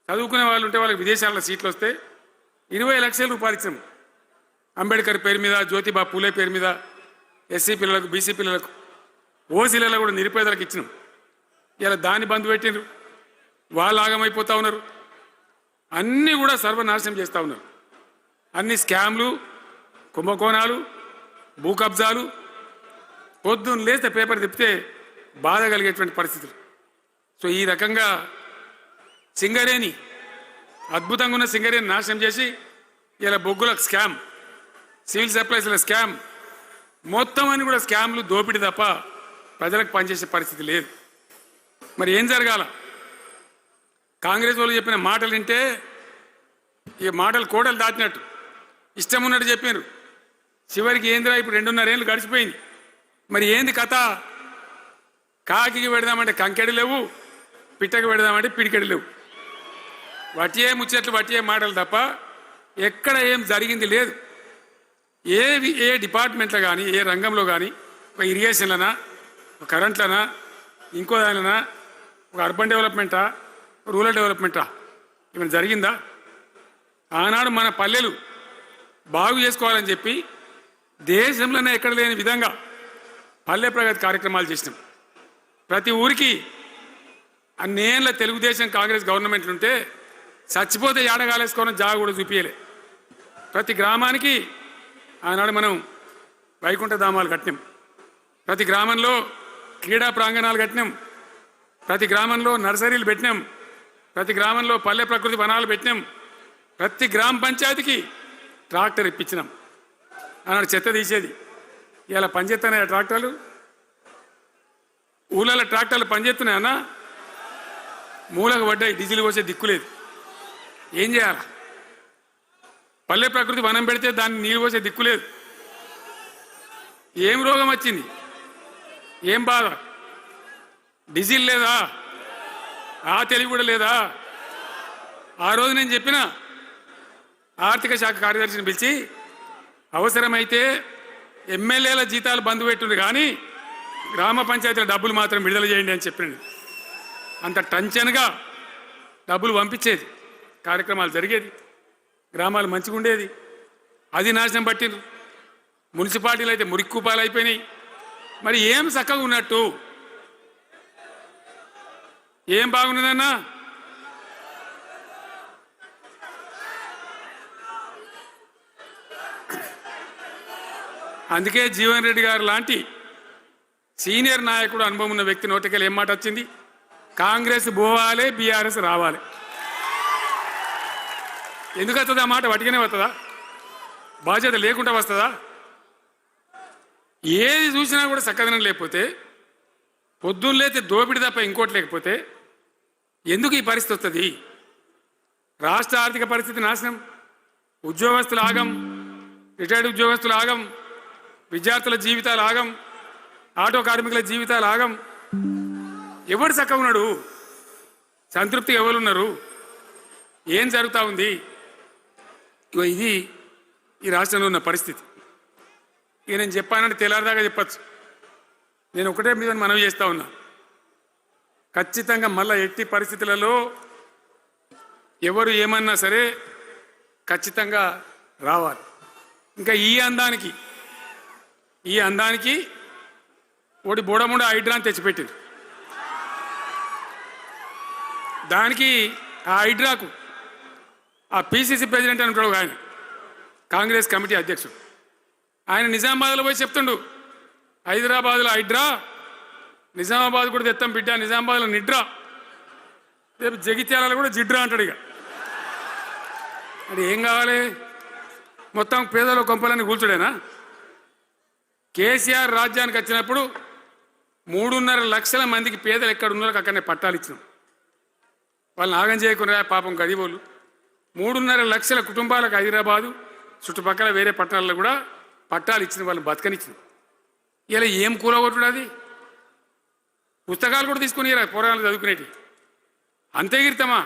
చదువుకునే వాళ్ళు ఉంటే వాళ్ళకి విదేశాల్లో సీట్లు వస్తే 20 లక్షలు ఉపాధి ఇచ్చాం. అంబేద్కర్ పేరు మీద, జ్యోతిబా పూలే పేరు మీద ఎస్సీ పిల్లలకు, బీసీ పిల్లలకు, ఓసీలలో కూడా నిరుపేదలకు ఇచ్చినాం. ఇలా దాన్ని బంద్ పెట్టినారు. వాళ్ళు ఆగమైపోతూ ఉన్నారు. అన్నీ కూడా సర్వనాశనం చేస్తూ ఉన్నారు. అన్ని స్కామ్లు, కుంభకోణాలు, భూ కబ్జాలు. పొద్దున్న లేస్తే పేపర్ తిప్పితే బాధ కలిగేటువంటి పరిస్థితులు. సో ఈ రకంగా సింగరేణి, అద్భుతంగా ఉన్న సింగరేణి నాశనం చేసి ఇలా బొగ్గులకు స్కామ్, సివిల్ సప్లైస్ల స్కామ్, మొత్తం అని కూడా స్కామ్లు, దోపిడీ తప్ప ప్రజలకు పనిచేసే పరిస్థితి లేదు. మరి ఏం జరగాల? కాంగ్రెస్ వాళ్ళు చెప్పిన మాటలు వింటే ఈ మాటలు కోడలు దాటినట్టు ఇష్టం ఉన్నట్టు చెప్పారు. చివరికి ఏందిరా ఇప్పుడు 2.5 ఏళ్ళు గడిచిపోయింది. మరి ఏంది కథ? కాకికి పెడదామంటే కంకెడు లేవు, పిట్టకు పెడదామంటే పిడికెడు లేవు. వటియే ముచ్చట్లు, వటియే మాటలు తప్ప ఎక్కడ ఏం జరిగింది లేదు. ఏ డిపార్ట్మెంట్లో కానీ, ఏ రంగంలో కానీ, ఒక ఇరిగేషన్లనా, ఒక కరెంట్లనా, ఇంకో దానిలనా, ఒక అర్బన్ డెవలప్మెంటా, రూరల్ డెవలప్మెంటా ఏమైనా జరిగిందా? ఆనాడు మన పల్లెలు బాగు చేసుకోవాలని చెప్పి దేశంలోనే ఎక్కడ లేని విధంగా పల్లె ప్రగతి కార్యక్రమాలు చేసినాం. ప్రతి ఊరికి అన్నేళ్ళ తెలుగుదేశం కాంగ్రెస్ గవర్నమెంట్లు ఉంటే చచ్చిపోతే ఏడగాలేసుకోవడం జాగ కూడా చూపించలే. ప్రతి గ్రామానికి ఆనాడు మనం వైకుంఠ ధామాలు కట్టినాం. ప్రతి గ్రామంలో క్రీడా ప్రాంగణాలు కట్టినాం. ప్రతి గ్రామంలో నర్సరీలు పెట్టినాం. ప్రతి గ్రామంలో పల్లె ప్రకృతి వనాలు పెట్టినాం. ప్రతి గ్రామ పంచాయతీకి ట్రాక్టర్ ఇప్పించినాం. ఆనాడు చెత్త తీసేది. ఇలా పనిచేస్తున్నాయా ట్రాక్టర్లు? ఊళ్ళలో ట్రాక్టర్లు పనిచేస్తున్నాయన్నా? మూలకు పడ్డాయి, డీజిల్ పోసే దిక్కులేదు. ఏం చేయాలి? పల్లె ప్రకృతి వనం పెడితే దాన్ని నీళ్ళు పోసే దిక్కులేదు. ఏం రోగం వచ్చింది? ఏం బాధ? డీజిల్ లేదా? ఆ తెలివి కూడా లేదా? ఆ రోజు నేను చెప్పిన ఆర్థిక శాఖ కార్యదర్శిని పిలిచి అవసరమైతే ఎమ్మెల్యేల జీతాలు బంద్ పెట్టుంది కానీ గ్రామ పంచాయతీల డబ్బులు మాత్రం విడుదల చేయండి అని చెప్పినండి. అంత టెన్షన్గా డబ్బులు పంపించేది, కార్యక్రమాలు జరిగేది, గ్రామాలు మంచిగా ఉండేది. అది నాశనం పట్టిండ్రు. మున్సిపాలిటీలు అయితే మురిక్కుపాలు అయిపోయినాయి. మరి ఏం చక్కగా ఉన్నట్టు? ఏం బాగున్నదన్నా? అందుకే జీవన్ రెడ్డి గారు లాంటి సీనియర్ నాయకుడు, అనుభవం ఉన్న వ్యక్తి నోటికెళ్ళి ఏం మాట వచ్చింది? కాంగ్రెస్ పోవాలి, బీఆర్ఎస్ రావాలి. ఎందుకు వస్తుంది ఆ మాట? వటిగానే వస్తుందా? బాధ్యత లేకుండా వస్తుందా? ఏది చూసినా కూడా చక్కదనం లేకపోతే, పొద్దున్న లేతే దోపిడి తప్ప ఇంకోటి లేకపోతే ఎందుకు ఈ పరిస్థితి వస్తుంది? రాష్ట్ర ఆర్థిక పరిస్థితి నాశనం, ఉద్యోగస్తులు ఆగం, రిటైర్డ్ ఉద్యోగస్తులు ఆగం, విద్యార్థుల జీవితాలు ఆగం, ఆటో కార్మికుల జీవితాలు ఆగం. ఎవరు చక్కగా ఉన్నాడు? సంతృప్తిగా ఎవరున్నారు? ఏం జరుగుతూ ఉంది? ఇది ఈ రాష్ట్రంలో ఉన్న పరిస్థితి. ఇక నేను చెప్పానంటే తెల్లారిదాకా చెప్పచ్చు. నేను ఒకటే మీద మనవి చేస్తూ ఉన్నా, ఖచ్చితంగా మళ్ళీ ఎట్టి పరిస్థితులలో ఎవరు ఏమన్నా సరే ఖచ్చితంగా రావాలి. ఇంకా ఈ అందానికి ఒకటి బోడముండ హైడ్రాని తెచ్చిపెట్టింది. దానికి ఆ హైడ్రాకు ఆ పిసిసి ప్రెసిడెంట్ అని ఉంటాడు ఆయన, కాంగ్రెస్ కమిటీ అధ్యక్షుడు, ఆయన నిజామాబాద్లో పోయి చెప్తుండు, హైదరాబాద్లో హైడ్రా, నిజామాబాద్ కూడా తెత్తాం బిడ్డ, నిజామాబాద్లో నిడ్రా, రేపు జగిత్యాలలో కూడా జిడ్రా అంటాడు. ఇక అది ఏం కావాలి? మొత్తం పేదల కొంపలన్నీ కూల్చుడేనా? కేసీఆర్ రాజ్యానికి వచ్చినప్పుడు 3.5 లక్షల మందికి పేదలు ఎక్కడ ఉన్నారో అక్కడనే పట్టాలు ఇచ్చినాం. వాళ్ళని ఆగం చేయకుండా పాపం గదివోళ్ళు 3.5 లక్షల కుటుంబాలకు హైదరాబాదు చుట్టుపక్కల వేరే పట్టణాల్లో కూడా పట్టాలు ఇచ్చిన వాళ్ళని బతకనిచ్చింది. ఇలా ఏం కూలగొట్టుడు? అది పుస్తకాలు కూడా తీసుకుని పోరాటాలు చదువుకునేటి అంతే గిరితమా?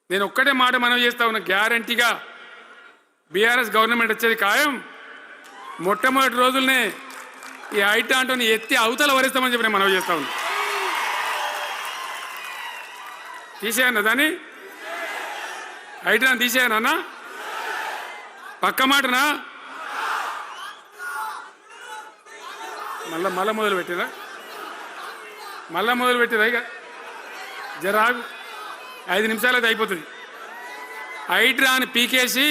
నేను ఒక్కటే మాట మనవి చేస్తా ఉన్నా, గ్యారంటీగా బీఆర్ఎస్ గవర్నమెంట్ వచ్చేది ఖాయం. మొట్టమొదటి రోజులనే ఈ ఐటాంటోని ఎత్తి అవతల వరిస్తామని చెప్పి నేను మనవి చేస్తా ఉన్నా. తీసేయన్న దాన్ని. హైడ్రాన్ తీసేయనన్నా పక్క మాటనా మళ్ళా మొదలు పెట్టిరా ఇక జరాగు 5 నిమిషాలు అది అయిపోతుంది. హైడ్రాన్ పీకేసి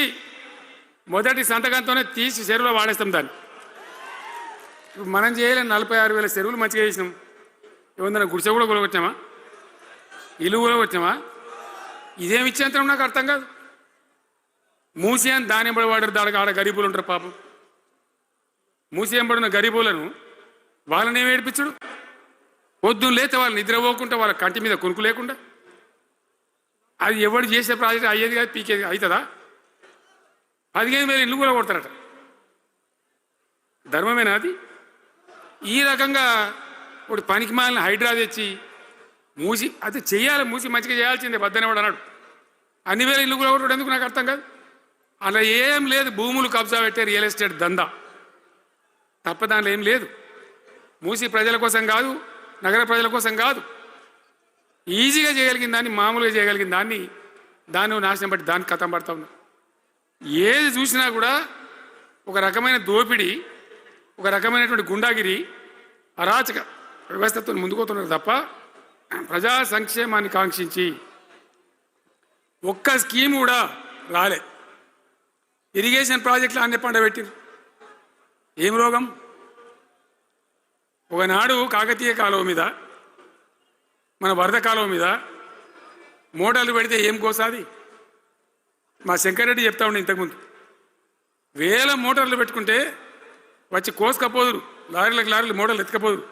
మొదటి సంతకంతోనే తీసి చెరువులో వాడేస్తాం దాన్ని. ఇప్పుడు మనం చేయలేం 46,000 చెరువులు మంచిగా చేసినాం. ఏమన్నా గుడిసె కూడా కొలగొచ్చామా, ఇల్లు కూడా వచ్చామా? ఇదేమి ఇచ్చేంతరం నాకు అర్థం కాదు. మూసి అని దాని ఎంబడి వాడారు, దానికి ఆడ గరీబులు ఉంటారు పాపం. మూసి ఎంబడిన గరీబులను వాళ్ళని ఏమి ఏడిపించడు? పొద్దున్న లేతే వాళ్ళు నిద్రపోకుండా వాళ్ళ కంటి మీద కొనుక్కు లేకుండా అది ఎవడు చేసే ప్రాజెక్ట్ అయ్యేది కాదు, పీకేది అవుతుందా? 15,000 ఇల్లు కూడా కొడతారట. ధర్మమేనా అది? ఈ రకంగా ఇప్పుడు పనికి మాలిన హైడ్రా తెచ్చి మూసి అది చెయ్యాలి, మూసి మంచిగా చేయాల్సిందే బద్దనేవాడు అన్నాడు. అన్ని వేల ఇల్లు కూడా కొట్టడం ఎందుకు నాకు అర్థం కాదు. అలా ఏం లేదు, భూములు కబ్జా పెట్టే రియల్ ఎస్టేట్ దందా తప్ప దానిలో ఏం లేదు. మూసి ప్రజల కోసం కాదు, నగర ప్రజల కోసం కాదు, ఈజీగా చేయగలిగిన దాన్ని, మామూలుగా చేయగలిగిన దాన్ని నాశనం బట్టి దాన్ని కథం పడతా ఉన్నా. ఏది చూసినా కూడా ఒక రకమైన దోపిడీ, ఒక రకమైనటువంటి గుండాగిరి, అరాచక వ్యవస్థతో ముందుకోతున్నారు తప్ప ప్రజా సంక్షేమాన్ని కాంక్షించి ఒక్క స్కీమ్ కూడా రాలే. ఇరిగేషన్ ప్రాజెక్టులు అన్ని పండబెట్టింది. ఏం రోగం? ఒకనాడు కాకతీయ కాలువ మీద, మన వరద కాలువ మీద మోటార్లు పెడితే ఏం కోసాది? మా శంకరెడ్డి చెప్తా ఉండే ఇంతకుముందు, 1000 మోటార్లు పెట్టుకుంటే వచ్చి కోసుకపోదురు, లారీలకు మోటార్లు ఎత్తుకపోదురు.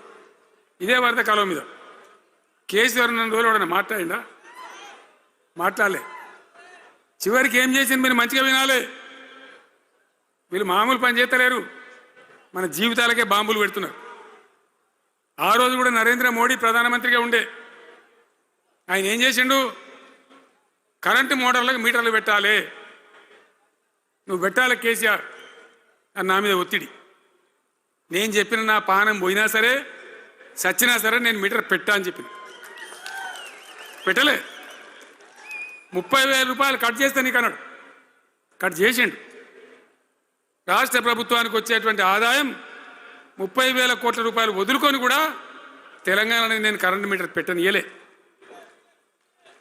ఇదే వరద కాలువ మీద కేసీఆర్ ఉన్న రోజులు కూడా మాట్లాడిందా? మాట్లాడలే. చివరికి ఏం చేసింది మీరు మంచిగా వినాలి. వీళ్ళు మామూలు పని చేస్తలేరు, మన జీవితాలకే బాంబులు పెడుతున్నారు. ఆ రోజు కూడా నరేంద్ర మోడీ ప్రధానమంత్రిగా ఉండే ఆయన ఏం చేసిండు? కరెంటు మోటార్లకు మీటర్లు పెట్టాలి, నువ్వు పెట్టాలి కేసీఆర్ అని నా మీద ఒత్తిడి. నేను చెప్పిన నా పానం పోయినా సరే, సచ్చినా సరే నేను మీటర్ పెట్టా అని చెప్పింది. పెట్టలే. 30,000 రూపాయలు కట్ చేస్తే నీకు అన్నాడు, కట్ చేసిండు. రాష్ట్ర ప్రభుత్వానికి వచ్చేటువంటి ఆదాయం 30,000 కోట్ల రూపాయలు వదులుకొని కూడా తెలంగాణలో నేను కరెంటు మీటర్ పెట్టని ఇయలే.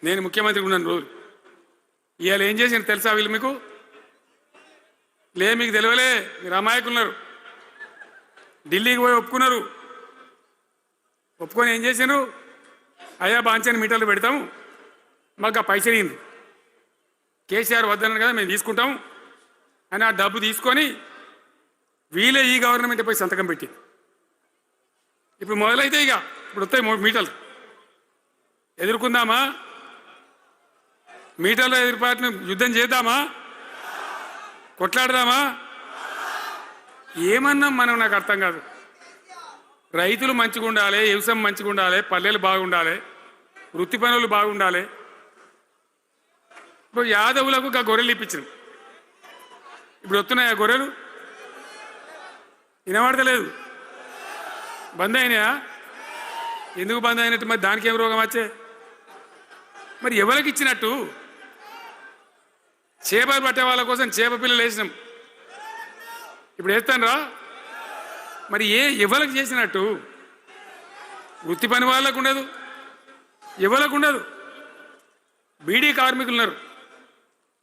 నేను ముఖ్యమంత్రి ఉన్నాను రోజు. ఇవాళ ఏం చేసిండు తెలుసా వీళ్ళు మీకు? మీకు తెలియలే, మీరు అమాయకులున్నారు. ఢిల్లీకి పోయి ఒప్పుకున్నారు. ఒప్పుకొని ఏం చేశాను? అయ్యా బాంచని మీటర్లు పెడతాము, మాకు ఆ పైసలు ఇయ్యండి. కేసీఆర్ వద్దన్నారు కదా, మేము తీసుకుంటాము అని ఆ డబ్బు తీసుకొని వీళ్ళే ఈ గవర్నమెంట్ పోయి సంతకం పెట్టి ఇప్పుడు మొదలైతే ఇప్పుడు వస్తాయి మీటర్లు. ఎదుర్కొందామా? మీటర్ల ఎదురుపాటును యుద్ధం చేద్దామా? కొట్లాడదామా? ఏమన్నా మనం నాకు అర్థం కాదు. రైతులు మంచిగా ఉండాలి, వ్యవసాయం మంచిగా ఉండాలి, పల్లెలు బాగుండాలి, వృత్తి పనులు బాగుండాలి. ఇప్పుడు యాదవులకు గొర్రెలు ఇప్పించాం. ఇప్పుడు వస్తున్నాయా గొర్రెలు? వినబడతలేదు. బంద్ అయినాయా? ఎందుకు బంద్ అయినట్టు? మరి దానికి ఏం రోగం వచ్చే? మరి ఎవరికి ఇచ్చినట్టు? చేపలు పట్టే వాళ్ళ కోసం చేప పిల్లలు వేసినాం, ఇప్పుడు వేస్తాను రా. మరి ఎవరికి చేసినట్టు? వృత్తి పని వాళ్ళకు ఉండదు, ఎవరికి ఉండదు. బీడీ కార్మికులు ఉన్నారు,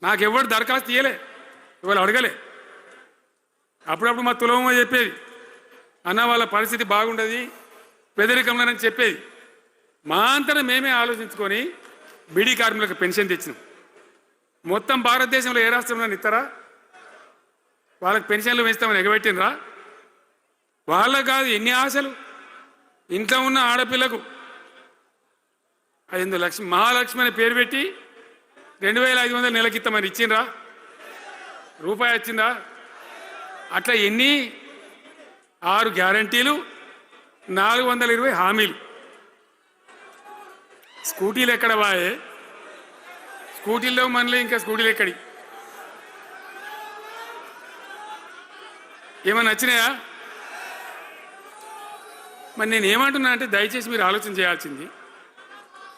నాకెవ్వరు దరఖాస్తు ఇయ్యలే, ఎవరు అడగలే. అప్పుడప్పుడు మా తులమ్మ చెప్పేది, అన్న వాళ్ళ పరిస్థితి బాగుండదు పెదరికంలోనని చెప్పేది. మా అంతటా మేమే ఆలోచించుకొని బీడీ కార్మికులకు పెన్షన్ తెచ్చినాం. మొత్తం భారతదేశంలో ఏ రాష్ట్రంలో ఇస్తారా? వాళ్ళకి పెన్షన్లు పెంచుతామని ఎగబెట్టినరా? వాళ్ళకు కాదు, ఎన్ని ఆశలు. ఇంట్లో ఉన్న ఆడపిల్లకు 5 లక్షలు మహాలక్ష్మి అని పేరు పెట్టి 2,500 నెలకిస్తామని ఇచ్చిండ్రా? రూపాయి వచ్చిందా? అట్లా ఎన్ని 6 గ్యారంటీలు, 420 హామీలు. స్కూటీలు ఎక్కడ వాయే? స్కూటీల్లో మనలే, ఇంకా స్కూటీలు ఎక్కడి? ఏమన్నా నచ్చినాయా? మరి నేను ఏమంటున్నా అంటే, దయచేసి మీరు ఆలోచన చేయాల్సింది,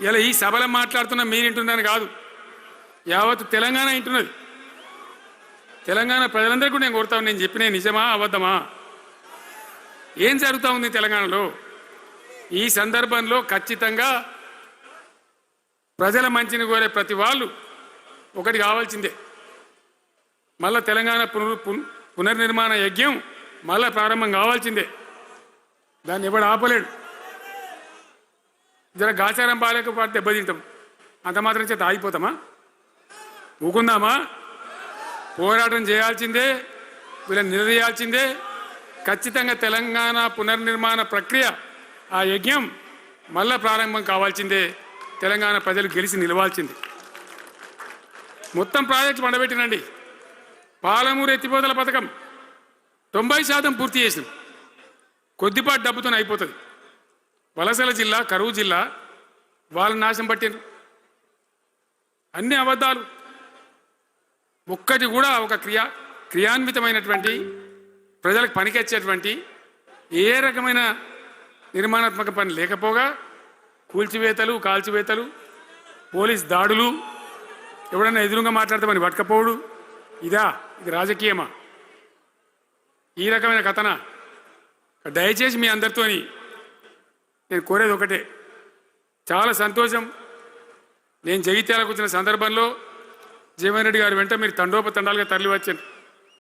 ఇలా ఈ సభలో మాట్లాడుతున్నా మీరింటున్నాను కాదు, యావత్ తెలంగాణ ఇంటున్నది. తెలంగాణ ప్రజలందరికీ నేను కోరుతాను, నేను చెప్పిన నిజమా అబద్ధమా, ఏం జరుగుతూ ఉంది తెలంగాణలో? ఈ సందర్భంలో ఖచ్చితంగా ప్రజల మంచిని కోరే ప్రతి వాళ్ళు ఒకటి కావాల్సిందే, మళ్ళా తెలంగాణ పునర్నిర్మాణ యజ్ఞం మళ్ళా ప్రారంభం కావాల్సిందే. దాన్ని ఎవడు ఆపలేడు. జర గాచారం బాలేకపోతే దెబ్బతింటాం, అంత మాత్రం చేత ఆగిపోతామా? ఊకుందామా? పోరాటం చేయాల్సిందే, వీళ్ళని నిలదీయాల్సిందే. ఖచ్చితంగా తెలంగాణ పునర్నిర్మాణ ప్రక్రియ, ఆ యజ్ఞం మళ్ళా ప్రారంభం కావాల్సిందే. తెలంగాణ ప్రజలు గెలిచి నిలవాల్సింది. మొత్తం ప్రాజెక్టు పండబెట్టినండి. పాలమూరు ఎత్తిపోతల పథకం 90% పూర్తి చేసినాం. కొద్దిపాటి డబ్బుతో అయిపోతుంది. వలసల జిల్లా, కరువు జిల్లా, వాళ్ళని నాశనం పట్టిండ్రు. అన్ని అబద్ధాలు. ఒక్కటి కూడా ఒక క్రియాన్వితమైనటువంటి ప్రజలకు పనికొచ్చేటువంటి ఏ రకమైన నిర్మాణాత్మక పని లేకపోగా కూల్చివేతలు, కాల్చివేతలు, పోలీస్ దాడులు, ఎవడన్నా ఎదురుగా మాట్లాడతామని పట్టుకపోవడు. ఇది రాజకీయమా? ఈ రకమైన కథన? దయచేసి మీ అందరితోని నేను కోరేది ఒకటే, చాలా సంతోషం. నేను జగిత్యాలకు వచ్చిన సందర్భంలో జీవన్ రెడ్డి గారి వెంట మీరు తండోపతండాలుగా తరలి వచ్చాను.